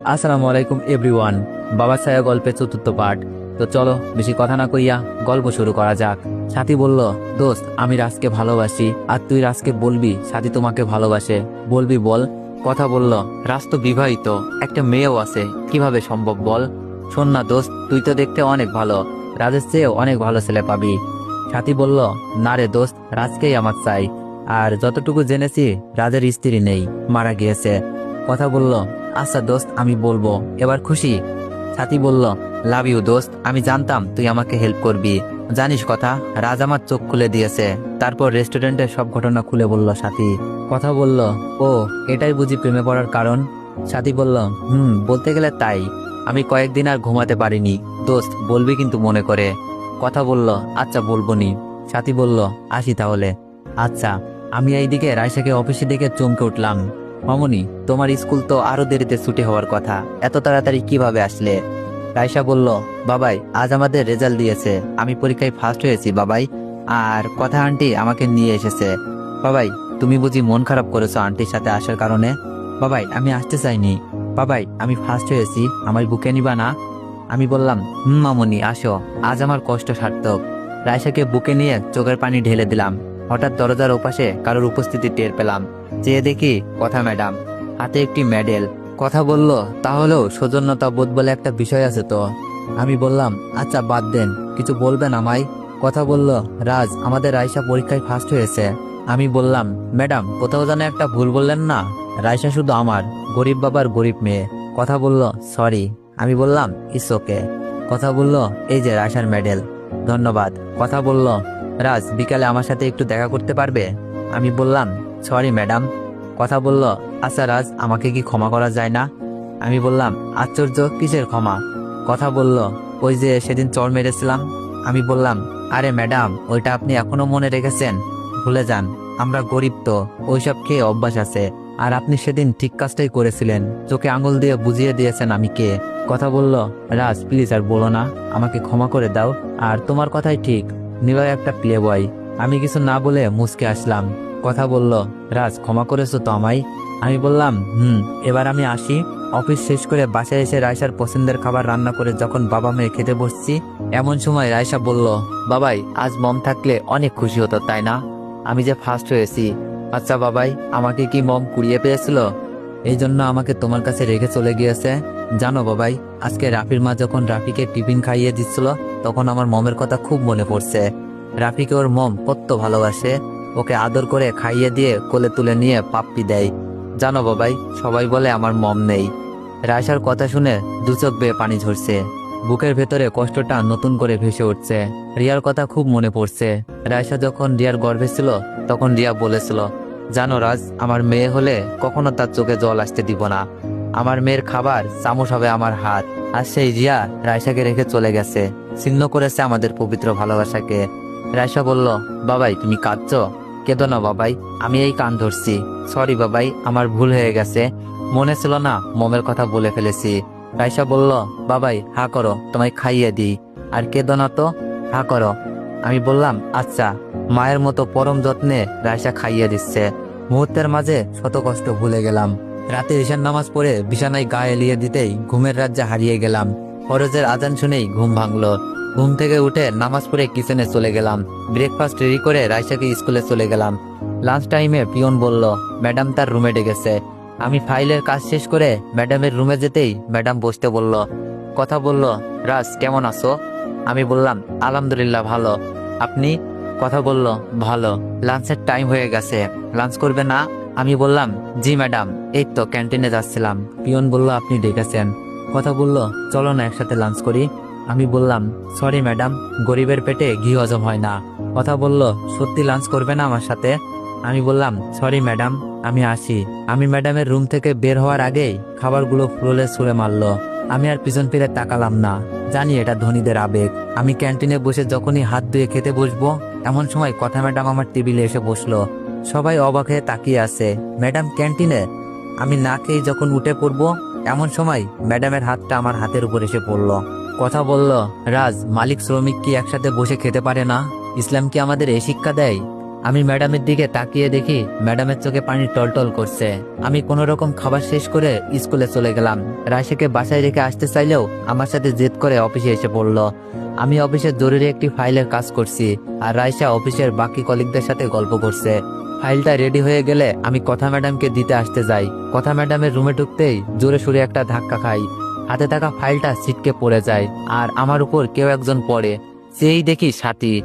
আসসালামু আলাইকুম এভরিওয়ান। বাবা ছায়া গল্পের চতুর্থ পার্ট। তো চলো বেশি কথা না কইয়া গল্প শুরু করা যাক। সাথী বলল, দোস্ত আমি রাজকে ভালোবাসি, আর তুই রাজকে বলবি সাথী তোমাকে ভালোবাসে। বলবি বল। কথা বলল, রাজ তো বিবাহিত, একটা মেয়েও আছে, কিভাবে সম্ভব বল। শোন না দোস্ত, তুই তো দেখতে অনেক ভালো, রাজের চেয়েও অনেক ভালো ছেলে পাবি। সাথী বলল, না রে দোস্ত, রাজকেই আমার চাই। আর যতটুকু জেনেছি রাজের স্ত্রী নেই, মারা গিয়েছে। কথা বলল, আচ্ছা দোস্ত আমি বলবো, এবার খুশি? সাথী বলল, লাভ ইউ দোস্ত, আমি জানতাম তুই আমাকে হেল্প করবি। জানিস কথা, রাজ আমার চোখ খুলে দিয়েছে। তারপর রেস্টুরেন্টের সব ঘটনা খুলে বলল সাথী। কথা বলল, ও এটাই বুঝি প্রেমে পড়ার কারণ? সাথী বলল, বলতে গেলে তাই। আমি কয়েকদিন আর ঘুমাতে পারিনি। দোস্ত বলবি কিন্তু মনে করে। কথা বলল, আচ্ছা বলবো নি। সাথী বলল, আসি তাহলে। আচ্ছা। আমি এইদিকে রাইসাকে অফিসে দেখে চমকে উঠলাম। মামুনি, তোমার স্কুল তো আরো দেরিতে ছুটি হওয়ার কথা, এত তাড়াতাড়ি কিভাবে আসলে? রাইসা বলল, বাবাই আজ আমাদের রেজাল্ট দিয়েছে, আমি পরীক্ষায় ফার্স্ট হয়েছি বাবাই। আর কথা আন্টি আমাকে নিয়ে এসেছে। বাবাই, তুমি বুঝি মন খারাপ করেছো আন্টির সাথে আসার কারণে? বাবাই, আমি আসতে চাইনি। বাবাই, আমি ফার্স্ট হয়েছি, আমার বুকে নিবা না? আমি বললাম, মামুনি আসো, আজ আমার কষ্ট সার্থক। রাইসাকে বুকে নিয়ে চোখের পানি ঢেলে দিলাম। হঠাৎ দরজার ওপাশে কারোর উপস্থিতি টের পেলাম। চেয়ে দেখি কথা ম্যাডাম, হাতে একটি মেডেল। কথা বলল, তাহলেও সৌজন্যতা বোধ বলে একটা বিষয় আছে তো। আমি বললাম, আচ্ছা বাদ দেন, কিছু বলবেন আমায়? কথা বলল, রাজ আমাদের রাইসা পরীক্ষায় ফার্স্ট হয়েছে। আমি বললাম, ম্যাডাম কোথাও যেন একটা ভুল বললেন না, রাইসা শুধু আমার, গরিব বাবার গরিব মেয়ে। কথা বলল, সরি। আমি বললাম, ইটস ওকে। কথা বলল, এই যে রাইসার মেডেল। ধন্যবাদ। কথা বলল, রাজ বিকালে আমার সাথে একটু দেখা করতে পারবে? আমি বললাম, সরি ম্যাডাম। কথা বলল, আচ্ছা রাজ, আমাকে কি ক্ষমা করা যায় না? আমি বললাম, আশ্চর্য, কিসের ক্ষমা? কথা বলল, ওই যে সেদিন চড় মেরেছিলাম। আমি বললাম, আরে ম্যাডাম, ওইটা আপনি এখনো মনে রেখেছেন? ভুলে যান, আমরা গরিব তো, ওইসব খেয়ে অভ্যাস আছে। আর আপনি সেদিন ঠিক কাজটাই করেছিলেন, চোখে আঙুল দিয়ে বুঝিয়ে দিয়েছেন আমি কে। কথা বলল, রাজ প্লিজ আর বলো না, আমাকে ক্ষমা করে দাও। আর তোমার কথাই ঠিক, নিলয় একটা প্লে বয়। আমি কিছু না বলে মুচকে আসলাম। কথা বলল, রাজ ক্ষমা করেছো তো আমায়? আমি বললাম, এবার আমি আসি। অফিস শেষ করে বাসায় এসে রায়সার পছন্দের খাবার রান্না করে যখন বাবা মেয়ে খেতে বসছি, এমন সময় রায়সা বলল, বাবাই আজ মম থাকলে অনেক খুশি হতো তাই না, আমি যে ফার্স্ট হয়েছি। আচ্ছা বাবাই, আমাকে কি মম কুড়িয়ে পেয়েছিল, এই জন্য আমাকে তোমার কাছে রেখে চলে গিয়েছে? জানো বাবাই, আজকে রাফির মা যখন রাফিকে টিফিন খাইয়ে দিচ্ছিল, তখন আমার মমের কথা খুব মনে পড়ছে। রাফিকে ওর মম কত ভালোবাসে, ওকে আদর করে খাইয়ে দিয়ে কোলে তুলে নিয়ে পাপ্পি দেয়। জানো বাবাই, সবাই বলে আমার মম নেই। রায়সার কথা শুনে দু চোখ বেয়ে পানি ঝরছে, বুকের ভেতরে কষ্টটা নতুন করে ভেসে উঠছে। রিয়ার কথা খুব মনে পড়ছে। রায়সা যখন রিয়ার গর্ভে ছিল, তখন রিয়া বলেছিল, জানো রাজ, আমার মেয়ে হলে কখনো তার চোখে জল আসতে দিব না, আমার মেয়ের খাবার চামচ হবে আমার হাত। আর সেই রিয়া রায়সাকে রেখে চলে গেছে, ছিন্ন করেছে আমাদের পবিত্র ভালোবাসাকে। রায়সা বলল, বাবাই তুমি কাঁদছো? কেঁদো না বাবাই, আমি এই কান ধরছি। সরি বাবাই, আমার ভুল হয়ে গেছে, মনে ছিল না, মমের কথা বলে ফেলেছি। রায়সা বলল, বাবাই হা করো, তোমায় খাইয়ে দিই। আর কেঁদো না তো, হা করো। আমি বললাম, আচ্ছা। মায়ের মতো পরম যত্নে রায়সা খাইয়ে দিচ্ছে। মুহূর্তের মাঝে শত কষ্ট ভুলে গেলাম। রাতে ঈশান নামাজ পড়ে বিছানায় গা এলিয়ে দিতেই ঘুমের রাজ্যে হারিয়ে গেলাম। ফরজের আজান শুনেই ঘুম ভাঙলো। ঘুম থেকে উঠে নামাজ পড়ে কিচেনে চলে গেলাম। ব্রেকফাস্ট রেডি করে রায়সাকে স্কুলে চলে গেলাম। লাঞ্চ টাইমে পিয়ন বলল, ম্যাডাম তার রুমে ডেকেছে। আমি ফাইলের কাজ শেষ করে ম্যাডামের রুমে যেতেই ম্যাডাম বসতে বলল। কথা বলল, রাজ কেমন আছো? আমি বললাম, আলহামদুলিল্লাহ ভালো, আপনি? কথা বলল, ভালো। লাঞ্চের টাইম হয়ে গেছে, লাঞ্চ করবে না? আমি বললাম, জি ম্যাডাম, এই তো ক্যান্টিনে যাচ্ছিলাম। পিয়ন বলল, আপনি ডেকেছেন। কথা বলল, চলো না একসাথে লাঞ্চ করি। আমি বললাম, সরি ম্যাডাম, গরিবের পেটে ঘি হজম হয় না। কথা বলল, সত্যি লাঞ্চ করবে না আমার সাথে? আমি বললাম, সরি ম্যাডাম, আমি আসি। আমি ম্যাডামের রুম থেকে বের হওয়ার আগেই খাবারগুলো ফ্লোরে ছুঁড়ে মারলো। আমি আর পিছন ফিরে তাকালাম না, জানি এটা ধনীদের আবেগ। আমি ক্যান্টিনে বসে যখনই হাত ধুয়ে খেতে বসবো, এমন সময় কথা ম্যাডাম আমার টেবিলে এসে বসলো। সবাই অবাক হয়ে তাকিয়ে আছে। ম্যাডাম ক্যান্টিনে? আমি না খেয়ে যখন উঠে পড়বো, এমন সময় ম্যাডামের হাতটা আমার হাতের উপর এসে পড়লো। কথা বলল, রাজ, মালিক শ্রমিক কি একসাথে বসে খেতে পারে না? ইসলাম কি আমাদের এই শিক্ষা দেয়? আমি ম্যাডামের দিকে তাকিয়ে দেখি ম্যাডামের চোখে পানি টলটল করছে। আমি কোনো রকম খাবার শেষ করে স্কুলে চলে গেলাম। রায়সাকে বাসায় রেখে আসতে চাইলেও আমার সাথে জেদ করে অফিসে এসে পড়লো। আমি অফিসের জরুরি একটি ফাইলের কাজ করছি, আর রায়সা অফিসের বাকি কলিগদের সাথে গল্প করছে। ফাইলটা রেডি হয়ে গেলে আমি কথা ম্যাডামকে দিতে আসতে যাই। কথা ম্যাডামের রুমে ঢুকতেই জোরে সুরে একটা ধাক্কা খাই। হাতে থাকা ফাইলটা ছিটকে পড়ে যায়, আর আমার উপর কেউ একজন পড়ে। সেই দেখি সাথী।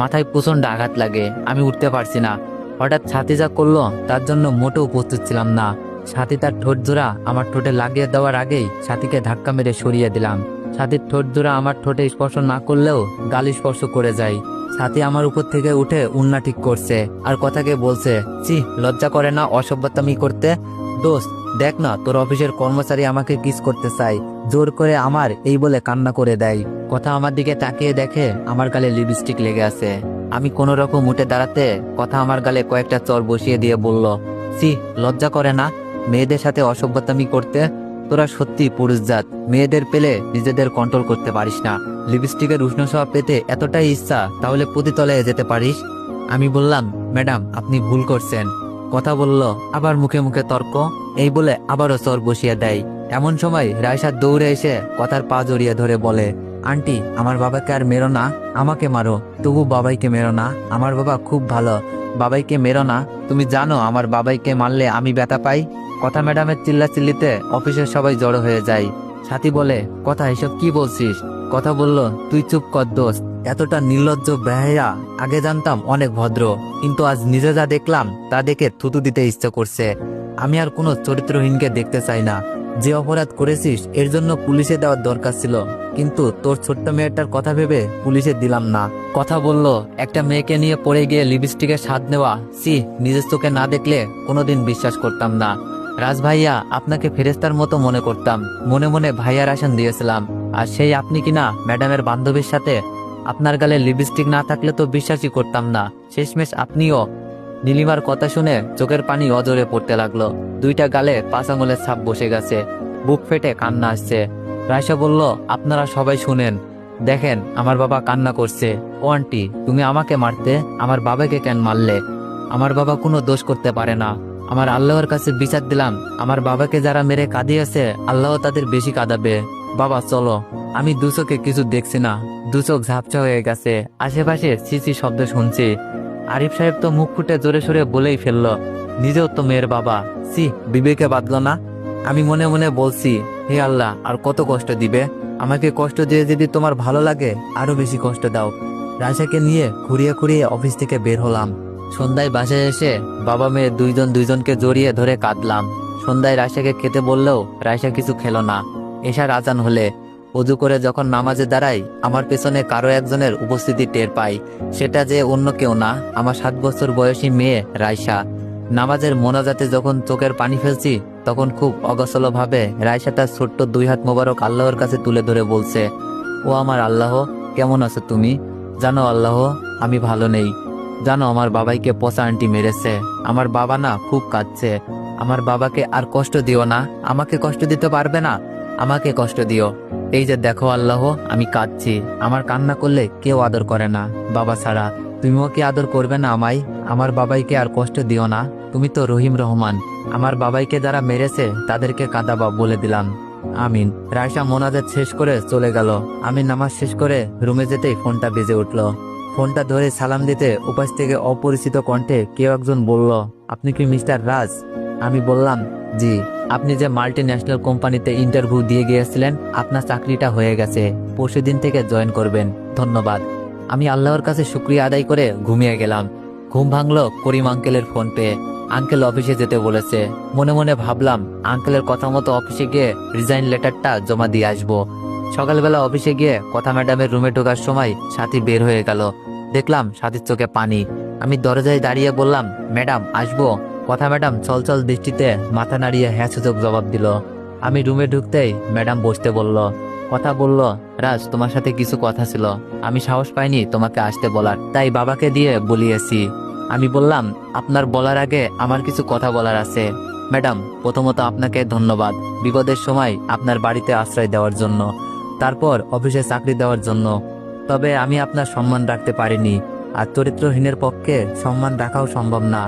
মাথায় প্রচন্ড আঘাত লাগে, আমি উঠতে পারছি না। হঠাৎ ছাতি যা করলো তার জন্য মোটেও প্রস্তুত ছিলাম না। ছাতি তার ঠোঁট জোড়া আমার ঠোঁটে লাগিয়ে দেওয়ার আগেই ছাতিকে ধাক্কা মেরে সরিয়ে দিলাম। ছাতির ঠোঁট জোড়া আমার ঠোঁটে স্পর্শ না করলেও গাল স্পর্শ করে যায়। ছাতি আমার উপর থেকে উঠে উন্না ঠিক করছে, আর কথাকে বলছে, ছি, লজ্জা করে না অসভ্যতামি করতে? দোস্ত দেখ না, তোর অফিসের কর্মচারী আমাকে কিস করতে চায়, জোর করে আমার এই বলে কান্না করে দেয়। কথা আমার দিকে তাকিয়ে দেখে আমার গালে লিপস্টিক লেগে আছে। আমি কোনো রকম উঠে দাঁড়াতে কথা আমার গালে কয়েকটা চর বসিয়ে দিয়ে বলল, ছি, লজ্জা করে না মেয়েদের সাথে অসভ্যতামি করতে? তোরা সত্যি পুরুষ জাত, মেয়েদের পেলে নিজেদের কন্ট্রোল করতে পারিস না। লিপস্টিকের উষ্ণ ছোঁয়া পেতে এতটাই ইচ্ছা, তাহলে প্রতিতলায় যেতে পারিস। আমি বললাম, ম্যাডাম আপনি ভুল করছেন। কথা বলল, আবার মুখে মুখে তর্ক, এই বলে আবারও চর বসিয়ে দেয়। এমন সময় রায়সা দৌড়ে এসে কথার পা জড়িয়ে ধরে বলে, আন্টি আমার বাবাকে আর মেরো না, আমাকে মারো, তবু বাবাইকে মেরো না। আমার বাবা খুব ভালো, বাবাইকে মেরো না। তুমি জানো আমার বাবাইকে মারলে আমি ব্যথা পাই। কথা ম্যাডামের চিল্লাচিল্লিতে অফিসের সবাই জড়ো হয়ে যায়। সাথী বলে, কথা এসব কি বলছিস? কথা বলল, তুই চুপ কর দোস্ত, এতটা নির্লজ্জ বেহায়া আগে জানতাম অনেক ভদ্র, কিন্তু আজ নিজে যা দেখলাম তা দেখে থুতু দিতে ইচ্ছে করছে। আমি আর কোনো চরিত্রহীনকে দেখতে চাই না। যে অপরাধ করেছিস এর জন্য পুলিশে দেওয়ার দরকার ছিল, কিন্তু তোর ছোট্ট মেয়েটার কথা ভেবে পুলিশে দিলাম না। কথা বলল, একটা মেয়েকে নিয়ে পড়ে গিয়ে লিপস্টিকের স্বাদ নেওয়া, সি, নিজের চোখে না দেখলে কোনোদিন বিশ্বাস করতাম না। রাজ ভাইয়া আপনাকে ফেরেস্তার মতো মনে করতাম, মনে মনে ভাইয়ার আসন দিয়েছিলাম, আর সেই আপনি কিনা ম্যাডামের বান্ধবীর সাথে? আপনার গালে লিপস্টিক না থাকলে তো বিশ্বাসই করতাম না, শেষমেশ আপনিও। নীলিমার কথা শুনে চোখের পানি অজরে পড়তে লাগলো। দুইটা গালে 5 আঙুলের ছাপ বসে গেছে, বুক ফেটে কান্না আসছে। রায়সা বলল, আপনারা সবাই শুনেন, দেখেন আমার বাবা কান্না করছে। ও আন্টি, তুমি আমাকে মারতে, আমার বাবাকে কেন মারলে? আমার বাবা কোনো দোষ করতে পারে না। আমার আল্লাহর কাছে বিচার দিলাম, আমার বাবাকে যারা মেরে কাঁদিয়েছে আল্লাহ তাদের বেশি কাঁদাবে। বাবা চলো। আমি দু চোখে কিছু দেখছি না, দু চোখ ঝাপসা হয়ে গেছে। আশেপাশে ছিছি শব্দ শুনছি। আরিফ সাহেব তো মুখ ফুটে জোরে সোরে বলেই ফেললো, নিজেও তো মেয়ের বাবা, সি, বিবেকে বাঁধলো না। আমি মনে মনে বলছি, হে আল্লাহ, আর কত কষ্ট দিবে? আমাকে কষ্ট দিয়ে যদি তোমার ভালো লাগে আরো বেশি কষ্ট দাও। রায়সাকে নিয়ে খুঁড়িয়ে খুঁড়িয়ে অফিস থেকে বের হলাম। সন্ধ্যায় বাসায় এসে বাবা মেয়ে দুইজনকে জড়িয়ে ধরে কাঁদলাম। সন্ধ্যায় রায়সাকে খেতে বললেও রায়সা কিছু খেলো না। এশার আজান হলে অজু করে যখন নামাজে দাঁড়াই, আমার পেছনে কারো একজনের উপস্থিতি টের পাই। সেটা যে অন্য কেউ না, আমার 7 বছর বয়সী মেয়ে রায়সা। নামাজের মোনাজাতে যখন চোখের পানি ফেলছি, তখন খুব অগোছলো ভাবে রায়সা তার ছোট্ট 2 হাত মোবারক আল্লাহর কাছে তুলে ধরে বলছে, ও আমার আল্লাহ, কেমন আছো তুমি? জানো আল্লাহ, আমি ভালো নেই। জানো আমার বাবাইকে পচা আন্টি মেরেছে। আমার বাবা না খুব কাঁদছে। আমার বাবাকে আর কষ্ট দিও না। আমাকে কষ্ট দিতে পারবে না, আমাকে কষ্ট দিও। এই যে দেখো আল্লাহ, আমি কাঁদছি। আমার কান্না করলে কেউ আদর করে না বাবা ছাড়া। তুমিও কি আদর করবে না আমায়? আমার বাবাইকে আর কষ্ট দিও না। তুমি তো রহিম রহমান। আমার বাবাইকে যারা মেরেছে তাদেরকে কাঁদাবা বলে দিলাম, আমিন। রায়সা মোনাজাত শেষ করে চলে গেল। আমি নামাজ শেষ করে রুমে যেতেই ফোনটা বেজে উঠলো। ফোনটা ধরে সালাম দিতে উপাস থেকে অপরিচিত কণ্ঠে কেউ একজন বলল, আপনি কি মিস্টার রাজ? আমি বললাম, জি। আপনি যে মাল্টি ন্যাশনাল কোম্পানিতে ইন্টারভিউ দিয়ে গিয়েছিলেন, আপনার চাকরিটা হয়ে গেছে, পরশুদিন থেকে জয়েন করবেন, ধন্যবাদ। আমি আল্লাহর কাছে শুকরিয়া আদায় করে ঘুমিয়ে গেলাম। ঘুম ভাঙলো করিম আঙ্কেলের ফোন পেয়ে। আঙ্কেল অফিসে যেতে বলেছে। মনে মনে ভাবলাম, আঙ্কেলের কথা মতো অফিসে গিয়ে রিজাইন লেটারটা জমা দিয়ে আসবো। সকালবেলা অফিসে গিয়ে কথা ম্যাডামের রুমে ঢোকার সময় সাথী বের হয়ে গেল। দেখলাম সাথীর চোখে পানি। আমি দরজায় দাঁড়িয়ে বললাম, ম্যাডাম আসবো? কথা ম্যাডাম চলচল দৃষ্টিতে মাথা নাড়িয়ে হ্যাঁ সূচক জবাব দিল। আমি রুমে ঢুকতেই ম্যাডাম বসতে বলল। কথা বলল, রাজ তোমার সাথে কিছু কথা ছিল, আমি সাহস পাইনি তোমাকে আসতে বলার, তাই বাবাকে দিয়ে বলিয়েছি। আমি বললাম, আপনার বলার আগে আমার কিছু কথা বলার আছে। ম্যাডাম প্রথমত আপনাকে ধন্যবাদ বিপদের সময় আপনার বাড়িতে আশ্রয় দেওয়ার জন্য, তারপর অফিসে চাকরি দেওয়ার জন্য। তবে আমি আপনার সম্মান রাখতে পারিনি। আর চরিত্রহীনের পক্ষে সম্মান রাখাও সম্ভব না।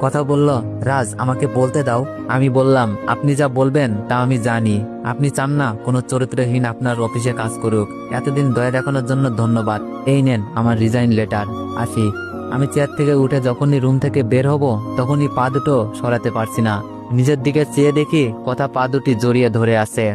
কথা বলল, রাজ আমাকে বলতে দাও। আমি বললাম, আপনি যা বলবেন তা আমি জানি। আপনি চান না কোনো চরিত্রহীন আপনার অফিসে কাজ করুক। এতদিন দয়া দেখানোর জন্য ধন্যবাদ। এই নেন আমার রিজাইন লেটার। আসি। আমি চেয়ার থেকে উঠে যখনই রুম থেকে বের হব তখনই পা দুটো সরাতে পারছি না। নিজের দিকে চেয়ে দেখি কথা পা দুটি জড়িয়ে ধরে আছে।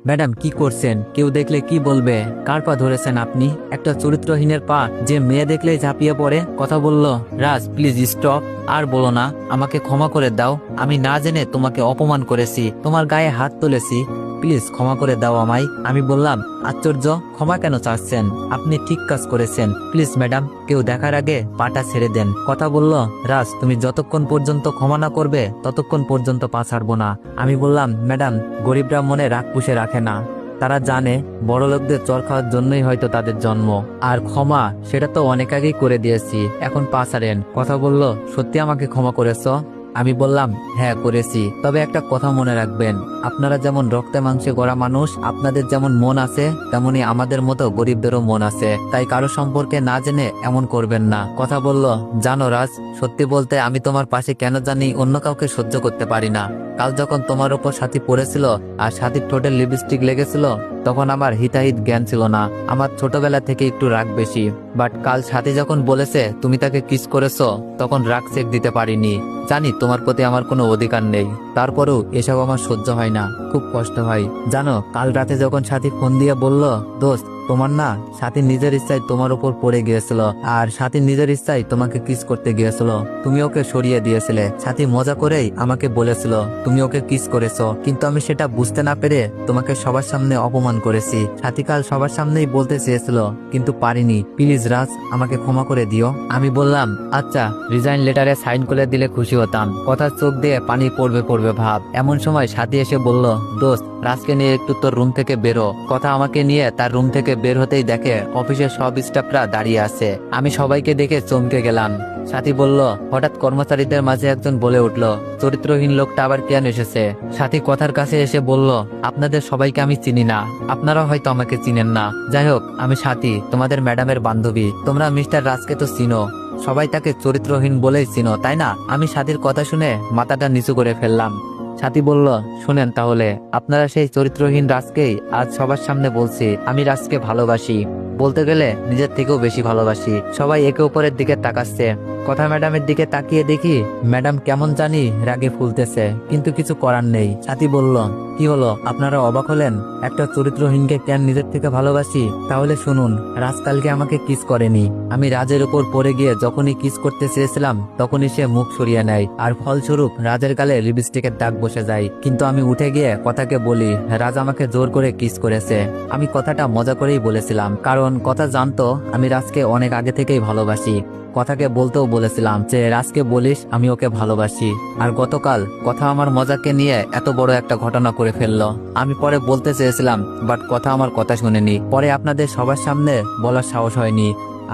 ম্যাডাম কি করছেন? কেউ দেখলে কি বলবে? কার পা ধরেছেন আপনি? একটা চরিত্রহীনের পা যে মেয়ে দেখলেই ঝাঁপিয়ে পড়ে। কথা বলল, রাজ প্লিজ স্টপ। আর বলো না, আমাকে ক্ষমা করে দাও। আমি না জেনে তোমাকে অপমান করেছি, তোমার গায়ে হাত তুলেছি। প্লিজ ক্ষমা করে দাও আমায়। আমি বললাম, আশ্চর্য, ক্ষমা কেন চাচ্ছেন? আপনি ঠিক কাজ করেছেন। প্লিজ ম্যাডাম, কেউ দেখার আগে পাটা ছেড়ে দেন। কথা বলল, রাজ তুমি যতক্ষণ পর্যন্ত ক্ষমা না করবে ততক্ষণ পর্যন্ত পা ছাড়বো না। আমি বললাম, ম্যাডাম, গরিবরা মনে রাগ পুষে রাখে না। তারা জানে বড় লোকদের চর খাওয়ার জন্যই হয়তো তাদের জন্ম। আর ক্ষমা সেটা তো অনেক আগেই করে দিয়েছি, এখন পা ছাড়েন। কথা বলল, সত্যি আমাকে ক্ষমা করেছো? আমি বললাম, হ্যাঁ করেছি, তবে একটা কথা মনে রাখবেন, আপনারা যেমন রক্তে মাংসে গড়া মানুষ, আপনাদের যেমন মন আছে তেমনি আমাদের মতো গরিবদেরও মন আছে। তাই কারো সম্পর্কে না জেনে এমন করবেন না। কথা বলল, জানো রাজ, সত্যি বলতে আমি তোমার পাশে কেন জানি অন্য কাউকে সহ্য করতে পারি না। কাল যখন তোমার উপর সাথী পড়েছিল আর সাথীর ঠোঁটের লিপস্টিক লেগেছিল তখন আমার হিতাহিত জ্ঞান ছিল না। আমার ছোটবেলা থেকে একটু রাগ বেশি, বাট কাল সাথী যখন বলেছে তুমি তাকে কিস করেছো তখন রাগ চেক দিতে পারিনি। জানি তোমার প্রতি আমার কোনো অধিকার নেই, তারপরেও এসব আমার সহ্য হয় না, খুব কষ্ট হয়। জানো কাল রাতে যখন সাথী ফোন দিয়ে বলল, দোস্ত তোমার না সাথী নিজের ইচ্ছায় তোমার উপর পড়ে গিয়েছিল আর সাথী নিজের ইচ্ছায় তোমাকে কিস করতে গিয়েছিল, তুমি ওকে সরিয়ে দিয়েছিলে। সাথী মজা করেই আমাকে বলেছিল তুমি ওকে কিস করেছো, কিন্তু আমি সেটা বুঝতে না পেরে তোমাকে সবার সামনে অপমান করেছি। সাথী কাল সবার সামনেই বলতে চেয়েছিল কিন্তু পারিনি। প্লিজ রাজ, আমাকে ক্ষমা করে দিও। আমি বললাম, আচ্ছা রিজাইন লেটারে সাইন করে দিলে খুশি হতাম। কথার চোখ দিয়ে পানি পড়বে পড়বে ভাব। এমন সময় সাথী এসে বলল, দোস্ত রাজকে নিয়ে একটু তোর রুম থেকে বেরো। কথা আমাকে নিয়ে তার রুম থেকে বের হতেই দেখে অফিসের সব স্টাফরা দাঁড়িয়ে আছে। আমি সবাইকে দেখে চমকে গেলাম। সাথী বলল, হঠাৎ কর্মচারীদের মাঝে একজন বলে উঠল, চরিত্রহীন লোকটা আবার কেন এসেছে? সাথী কথার কাছে এসে বলল, আপনাদের সবাইকে আমি চিনি না, আপনারা হয়তো আমাকে চিনেন না। যাই হোক, আমি সাথী, তোমাদের ম্যাডামের বান্ধবী। তোমরা মিস্টার রাজকে তো চিনো, সবাই তাকে চরিত্রহীন বলেই চিনো, তাই না? আমি সাথীর কথা শুনে মাথাটা নিচু করে ফেললাম। সাথী বলল, শুনেন তাহলে, আপনারা সেই চরিত্রহীন রাজকেই আজ সবার সামনে বলছি আমি রাজকে ভালোবাসি। বলতে গেলে নিজের থেকেও বেশি ভালোবাসি। সবাই একে অপরের দিকে তাকাচ্ছে। কথা ম্যাডামের দিকে তাকিয়ে দেখি ম্যাডাম কেমন জানি রাগে ফুলতেছে, কিন্তু কিছু করার নেই। সাথী বলল, কি হলো, আপনারা অবাক হলেন? একটা চরিত্রহীনকে কেন নিজের থেকে ভালোবাসি? তাহলে শুনুন, রাজ কালকে আমাকে কিস করেনি। আমি রাজের উপর পড়ে গিয়ে যখনই কিস করতে চেয়েছিলাম তখনই সে মুখ সরিয়ে নেয়, আর ফলস্বরূপ রাজের গালে লিপস্টিকের দাগ বসে যায়। কিন্তু আমি উঠে গিয়ে কথাকে বলি রাজ আমাকে জোর করে কিস করেছে। আমি কথাটা মজা করেই বলেছিলাম, কারণ কথা জানতো আমি রাজকে অনেক আগে থেকেই ভালোবাসি। কথাকে বলতেও বলেছিলাম যে রাজকে বলিস আমি ওকে ভালোবাসি। আর গতকাল কথা আমার মজাকে নিয়ে এত বড় একটা ঘটনা করে ফেললো। আমি পরে বলতে চেয়েছিলাম, বাট কথা আমার কথা শুনেনি। পরে আপনাদের সবার সামনে বলার সাহস হয়নি।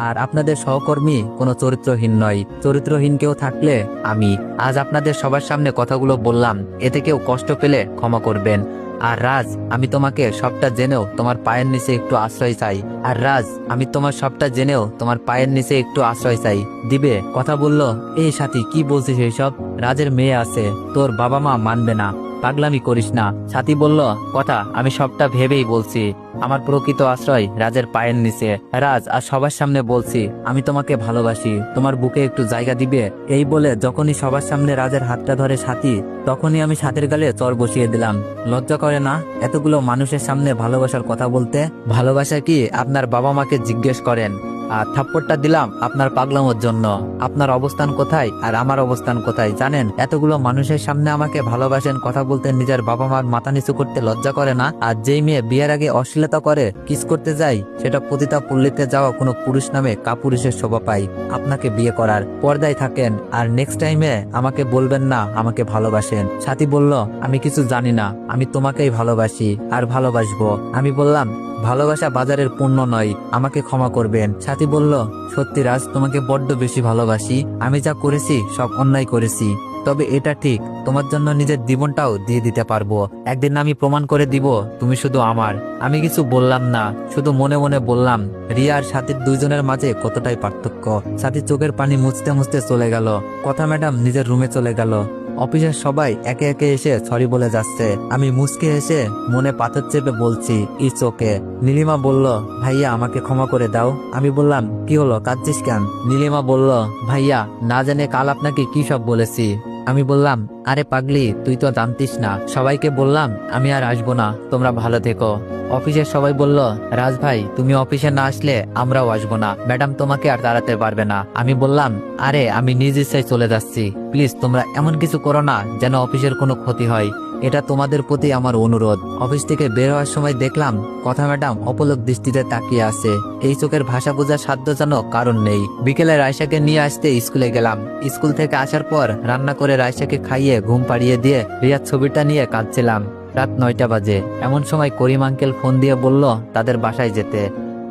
আর আপনাদের সহকর্মী কোনো চরিত্রহীন নয়, চরিত্রহীন কেউ থাকলে আমি। আজ আপনাদের সবার সামনে কথাগুলো বললাম, এতে কেউ কষ্ট পেলে ক্ষমা করবেন। আর রাজ, আমি তোমাকে সবটা জেনেও তোমার পায়ের নিচে একটু আশ্রয় চাই। আর রাজ, আমি তোমার সবটা জেনেও তোমার পায়ের নিচে একটু আশ্রয় চাই, দিবে? কথা বলল, এই সাথী কি বলছিস এইসব? রাজের মেয়ে আছে, তোর বাবা মা মানবে না, পাগলামি করিস না। সাথী বলল, কথা আমি সবটা ভেবেই বলছি, আমার প্রকৃত আশ্রয় রাজের পায়ের নিচে। রাজ, আর সবার সামনে বলছি আমি তোমাকে ভালোবাসি, তোমার বুকে একটু জায়গা দিবে? এই বলে যখনই সবার সামনে রাজের হাতটা ধরে সাথী, তখনই আমি সাথের গালে চর বসিয়ে দিলাম। লজ্জা করে না এতগুলো মানুষের সামনে ভালোবাসার কথা বলতে? ভালোবাসা কি আপনার বাবা মাকে জিজ্ঞেস করেন। আর থাপ্পড়টা দিলাম আপনার পাগলামোর জন্য। আপনার অবস্থান কোথায় আর আমার অবস্থান কোথায় জানেন? এতগুলো মানুষের সামনে আমাকে ভালোবাসেন কথা বলতে নিজের বাবা মার মাথা নিচু করতে লজ্জা করে না? আর যেই মেয়ে বিয়ের আগে অশ্লীলতা করে, কিস করতে যায়, সেটা পতিতা পল্লীতে যাওয়া কোনো পুরুষ নামে কাপুরুষের শোভা পায়। আপনাকে বিয়ে করার পর্দায় থাকেন, আর নেক্সট টাইমে আমাকে বলবেন না আমাকে ভালোবাসেন। সাথী বলল, আমি কিছু জানি না, আমি তোমাকেই ভালোবাসি আর ভালোবাসবো। আমি বললাম, ভালোবাসা বাজারের পণ্য নয়, আমাকে ক্ষমা করবেন। সাথী সাথী বলল, সত্যি রাজ, তোমাকে বড্ড বেশি ভালোবাসি। আমি যা করেছি সব অন্যায় করেছি, তবে এটা ঠিক, তোমার জন্য নিজের জীবনটাও দিয়ে দিতে পারবো। একদিন আমি প্রমাণ করে দিব তুমি শুধু আমার। আমি কিছু বললাম না, শুধু মনে মনে বললাম রিয়া আর সাথীর দুইজনের মাঝে কতটাই পার্থক্য। সাথী চোখের পানি মুছতে মুছতে চলে গেল। কথা ম্যাডাম নিজের রুমে চলে গেল। অফিসের সবাই একে একে এসে সরি বলে যাচ্ছে। আমি মুচকে এসে মনে পাথর চেপে বলছি ইটস ওকে। নীলিমা বলল, ভাইয়া আমাকে ক্ষমা করে দাও। আমি বললাম, কি হলো, কাঁদছিস কেন? নীলিমা বলল, ভাইয়া না জানে কাল আপনাকে কি সব বলেছি। আমি বললাম, আরে পাগলি, তুই তো জানতিস না। সবাইকে বললাম আমি আর আসবো না, তোমরা ভালো থেকো। অফিসের সবাই বলল, রাজ ভাই তুমি অফিসে না আসলে আমরাও আসবো না, ম্যাডাম তোমাকে আর দাঁড়াতে পারবে না। আমি বললাম, আরে আমি নিজ ইচ্ছায় চলে যাচ্ছি, প্লিজ তোমরা এমন কিছু করো না যেন অফিসের কোনো ক্ষতি হয়, এটা তোমাদের প্রতি আমার অনুরোধ। অফিস থেকে বের হওয়ার সময় দেখলাম কথা ম্যাডাম অপলক দৃষ্টিতে তাকিয়ে আছে। এই চোখের ভাষা বোঝার সাধ্য যেন কারণ নেই। বিকেলে রায়সাকে নিয়ে আসতে স্কুলে গেলাম। স্কুল থেকে আসার পর রান্না করে রায়সাকে খাইয়ে ঘুম পাড়িয়ে দিয়ে রিয়ার ছবিটা নিয়ে কাঁদছিলাম। রাত 9টা বাজে। এমন সময় করিম আঙ্কেল ফোন দিয়ে বলল তাদের বাসায় যেতে।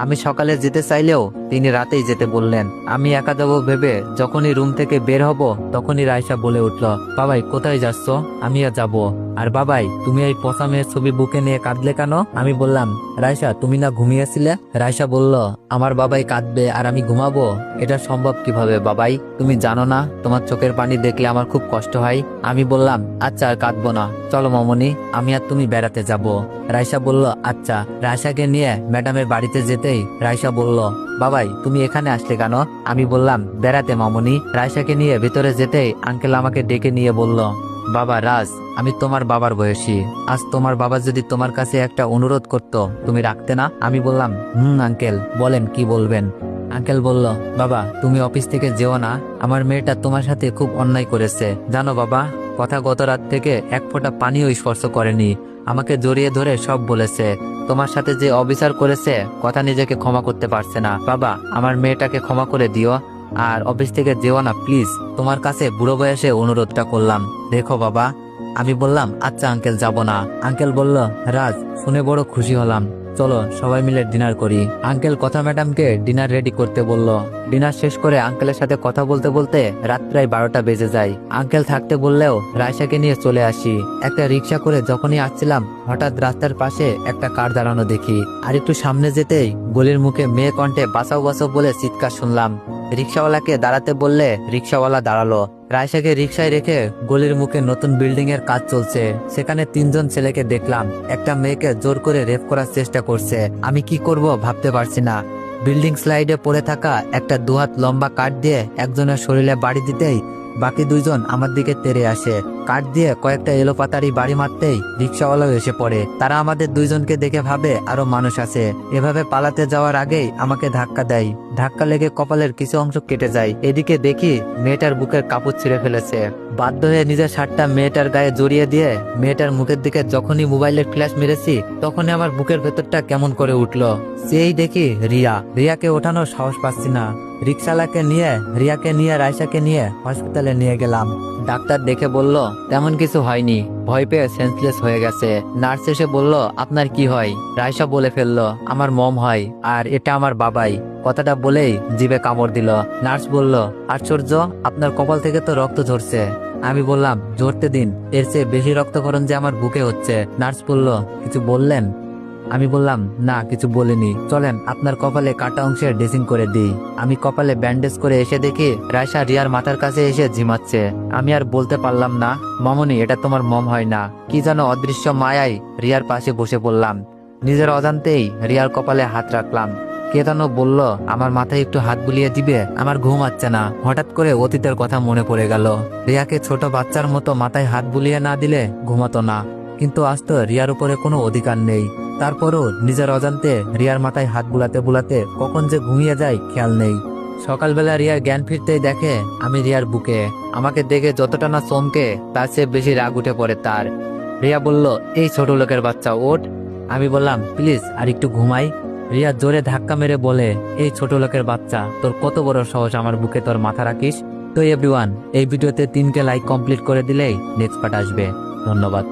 আমি সকালে যেতে চাইলেও তিনি রাতেই যেতে বললেন। আমি একা যাবো ভেবে যখনই রুম থেকে বের হব তখনই রায়সা বলে উঠল, বাবাই কোথায় যাচ্ছ? আমি আর যাবো। আর বাবাই তুমি এই পচা মেয়ের ছবি বুকে নিয়ে কাঁদলে কেন? আমি বললাম, রায়সা তুমি না ঘুমিয়েছিলে? রায়সা বলল, আমার বাবাই কাঁদবে আর আমি ঘুমাবো? এটা সম্ভব কিভাবে বাবাই? তুমি জানো না তোমার চোখের পানি দেখলে আমার খুব কষ্ট হয়। আমি বললাম, আচ্ছা আর কাঁদবো না, চলো মামনি, আমি আর তুমি বেড়াতে যাব। রায়সা বলল, আচ্ছা। রায়সাকে নিয়ে ম্যাডামের বাড়িতে যেতেই রায়সা বলল, বাবাই তুমি এখানে আসলে কেন? আমি বললাম, বেড়াতে মামনি। রায়সাকে নিয়ে ভেতরে যেতেই আঙ্কেল আমাকে ডেকে নিয়ে বলল, বাবা রাজ, আমি তোমার বাবার বয়সী। আজ তোমার বাবা যদি তোমার কাছে একটা অনুরোধ করত তুমি রাখতে না? আমি বললাম, আঙ্কেল বলেন, কি বলবেন? আঙ্কেল বলল, বাবা তুমি অফিস থেকে যেও না, আমার মেয়েটা তোমার সাথে খুব অন্যায় করেছে জানো বাবা। কথা গত রাত থেকে এক ফোঁটা পানিও স্পর্শ করেনি, আমাকে জড়িয়ে ধরে সব বলেছে। তোমার সাথে যে অবিচার করেছে কথা নিজেকে ক্ষমা করতে পারছে না। বাবা আমার মেয়েটাকে ক্ষমা করে দিও, আর অফিস থেকে যেও না প্লিজ, তোমার কাছে বুড়ো বয়সে অনুরোধটা করলাম, দেখো বাবা। আমি বললাম, আচ্ছা আঙ্কেল যাব না। আঙ্কেল বলল, রাজ শুনে বড় খুশি হলাম, চলো সবাই মিলে ডিনার করি। আঙ্কেল কথা ম্যাডামকে ডিনার রেডি করতে বলল। ডিনার শেষ করে আঙ্কেলের সাথে কথা বলতে বলতে রাত প্রায় 12টা বেজে যায়। আঙ্কেল থাকতে বললেও রায়সাকে নিয়ে চলে আসি। একটা রিক্সা করে যখনই আসছিলাম হঠাৎ রাস্তার পাশে একটা কার দাঁড়ানো দেখি। আর একটু সামনে যেতেই গলির মুখে মেয়ে কণ্ঠে বাঁচাও বাঁচাও বলে চিৎকার শুনলাম। রিক্সাওয়ালাকে দাঁড়াতে বললে রিক্সাওয়ালা দাঁড়ালো। রায়সাকে রিক্সায় রেখে গলির মুখে নতুন বিল্ডিং এর কাজ চলছে, সেখানে 3জন ছেলেকে দেখলাম একটা মেয়েকে জোর করে রেপ করার চেষ্টা করছে। আমি কি করব ভাবতে পারছি না। বিল্ডিং স্লাইডে পড়ে থাকা একটা 2 হাত লম্বা কাঠ দিয়ে একজনের শরীরে বাড়ি দিতেই বাকি 2জন আমার দিকে তেড়ে আসে। কাঠ দিয়ে কয়েকটা এলোপাতারি বাড়ি মারতেই রিক্সাওয়ালাও এসে পড়ে। তারা আমাদের 2জনকে দেখে ভাবে আরো মানুষ আছে। এভাবে পালাতে যাওয়ার আগেই আমাকে ধাক্কা দেয়। ধাক্কা লেগে কপালের কিছু অংশ কেটে যায়। এদিকে দেখি মেয়েটার বুকের কাপড় ছিঁড়ে ফেলেছে। বাধ্য হয়ে নিজের শার্টটা মেয়েটার গায়ে জড়িয়ে দিয়ে মেয়েটার মুখের দিকে যখনই মোবাইলের ফ্ল্যাশ মেরেছি তখনই আমার বুকের ভেতরটা কেমন করে উঠলো। সেই দেখি রিয়াকে ওঠানোর সাহস পাচ্ছি না। রিক্সাওয়ালাকে নিয়ে রিয়াকে নিয়ে রায়সাকে নিয়ে হসপিটালে নিয়ে গেলাম। ডাক্তার দেখে বলল তেমন কিছু হয়নি, ভয় পেয়ে সেন্সলেস হয়ে গেছে। নার্স এসে বলল, আপনার কি হয়? রায়সা বলে ফেললো, আমার মম হয়, আর এটা আমার বাবাই। কথাটা বলেই জিভে কামড় দিল। নার্স বলল, আশ্চর্য, আপনার কপাল থেকে তো রক্ত ঝরছে। আমি বললাম, ঝরতে দিন, এর চেয়ে বেশি রক্তক্ষরণ যে আমার বুকে হচ্ছে। নার্স বলল, কিছু বললেন? আমি বললাম, না কিছু বলিনি, চলেন আপনার কপালে কাটা অংশে ড্রেসিং করে দিই। আমি কপালে ব্যান্ডেজ করে এসে দেখি রায়সা রিয়ার মাথার কাছে এসে ঝিমাচ্ছে। আমি আর বলতে পারলাম না, মামনি এটা তোমার মম হয় না। কি যেন অদৃশ্য মায়ায় রিয়ার পাশে বসে পড়লাম। নিজের অজান্তেই রিয়ার কপালে হাত রাখলাম। কে যেন বলল, আমার মাথায় একটু হাত বুলিয়ে দিবে। আমার ঘুম আসছে না। হঠাৎ করে অতীতের কথা মনে পড়ে গেল। রিয়াকে ছোট বাচ্চার মতো মাথায় হাত বুলিয়ে না দিলে ঘুমাতো না, কিন্তু আজ তো রিয়ার উপরে কোনো অধিকার নেই। তারপরও নিজের অজান্তে রিয়ার মাথায় হাত বুলাতে বুলাতে কখন যে ঘুমিয়ে যায় খেয়াল নেই। সকালবেলা রিয়ার জ্ঞান ফিরতেই দেখে আমি রিয়ার বুকে। আমাকে দেখে যতটা না চমকে তার চেয়ে বেশি রাগ উঠে পড়ে তার। রিয়া বলল, এই ছোট লোকের বাচ্চা ওঠ। আমি বললাম, প্লিজ আর একটু ঘুমাই। রিয়া জোরে ধাক্কা মেরে বলে, এই ছোট লোকের বাচ্চা, তোর কত বড় সাহস আমার বুকে তোর মাথা রাখিস? তো এভরিওয়ান, এই ভিডিওতে 3কে লাইক কমপ্লিট করে দিলেই নেক্সট পার্ট আসবে। ধন্যবাদ।